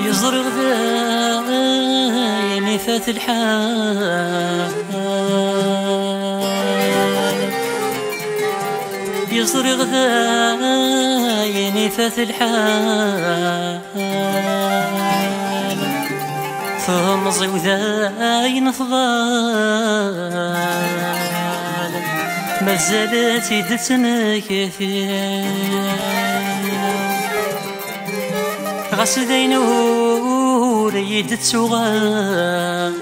يزرق ذايني فات الحال يزرق ذايني فات الحال فمضي وذاين فضال مازالت يدتنا كثير غسدينو ريدت سوغال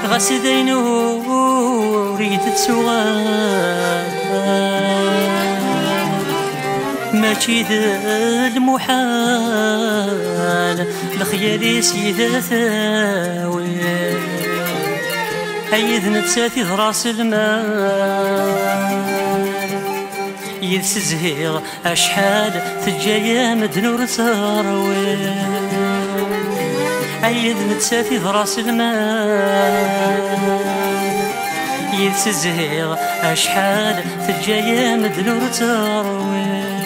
غسدينو ريدت سوغال ماشي ذا المحال لخيالي سيدة ثاوي أيذ نتساتي ذراس المال يدس الزهير أشحال تجايا مدنور تروي أيذ نتساتي ذراس المال يدس الزهير أشحال تجايا مدنور تروي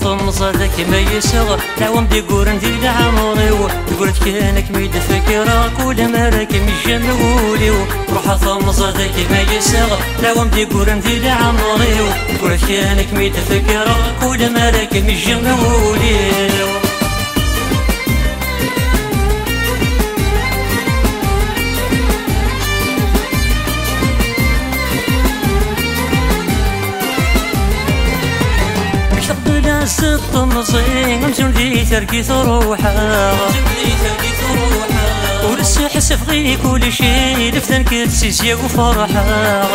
ثم صدك ما يسغ تعوم دي قورن دي العمري تقولت كانك ميد فكرة كل ما راك مش مقولي روح ثم صدك ما يسغ تعوم دي قورن دي العمري تقولت كانك ميد فكرة كل ما راك مش مقولي الطمزين امزون ذي تركي ثروحها ولسه حسف غي كل شي لفتن كتسيسيا وفرحها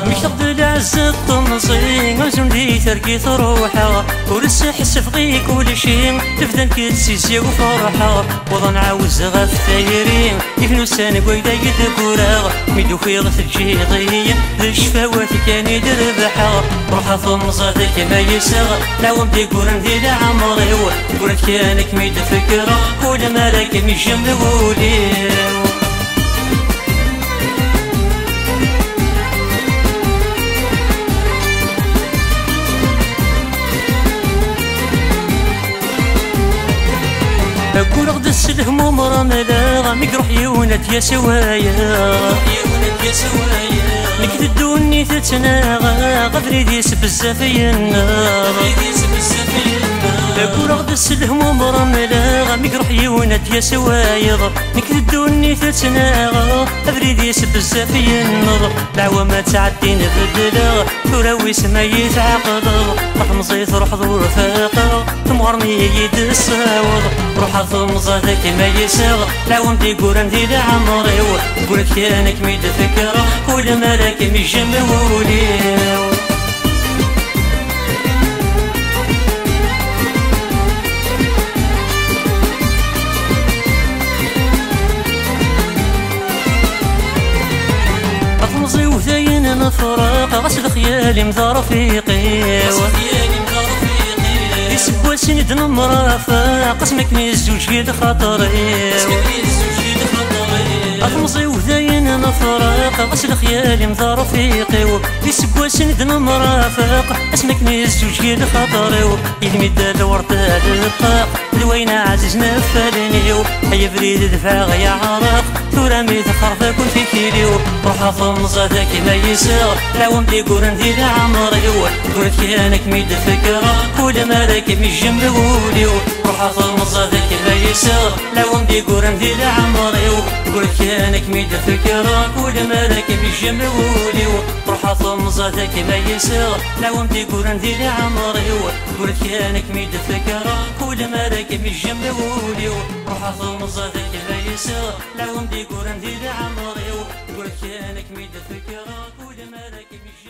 مش تقدر العز الطمزين امزون ذي تركي ثروحها ولسه حسف غي كل شي لفتن كتسيسيا وفرحها وظن عاوز غف ثايرين يفنو سانق ويدا يدكورا ميدو خير تجيضيا ذي الشفاوات كان يدربحها روح ثم صادك ما يسغ لو بدي قورن ذي العمري قولت كانك ميد فكرة كل ما راك مش مقولي أقول غد السلهم مرملا غامك روح يونت يا سوايا لك تدوني تتناغى غفريديس بزاف النار أقول غد السلهم مرملا غامك روح يونت يا سوايا لك تدوني تتناغى غفريديس بزاف النار دعوة ما تعدي نبدلا تراويس ما يتعقد تحمصي تروح ذو رفاقة تمغرني يد الصاوض روح ثم صادك ما يساغ لعوم دي قورن دي العمري قولت كانك ميد فكرة كل ما راك مش مقولي أطمزي وثاين نفراق غسل خيالي مذا رفيقي يسبوا سند مرافق قسمك الزوج في خاطري أطمزي وذاين نفراق غسل خيالي مذا رفيقي يسبوا سند مرافق اسمك الزوج في خاطري يدمي الدال ورطة الطاق دوينا عزيز نفالني هيا فريد دفع غيا عراق ثورامي تخرفك في كيليو روح ثم صادك ما يساغ لعوم دي قورن دي العمري قولت كانك ميد فكرة كل ما راك مش مقولي روح ثم صادك ما يساغ لعوم دي قورن دي العمري قولت كانك ميد فكرة كل ما راك مش مقولي روح ثم صادك ما يساغ لعوم دي قورن دي العمري قولت كانك ميد فكرة كل ما راك مش مقولي روح ثم صادك ما يساغ لعوم دي قورن دي العمري قولت كانك ميد فكرة كل ما راك مش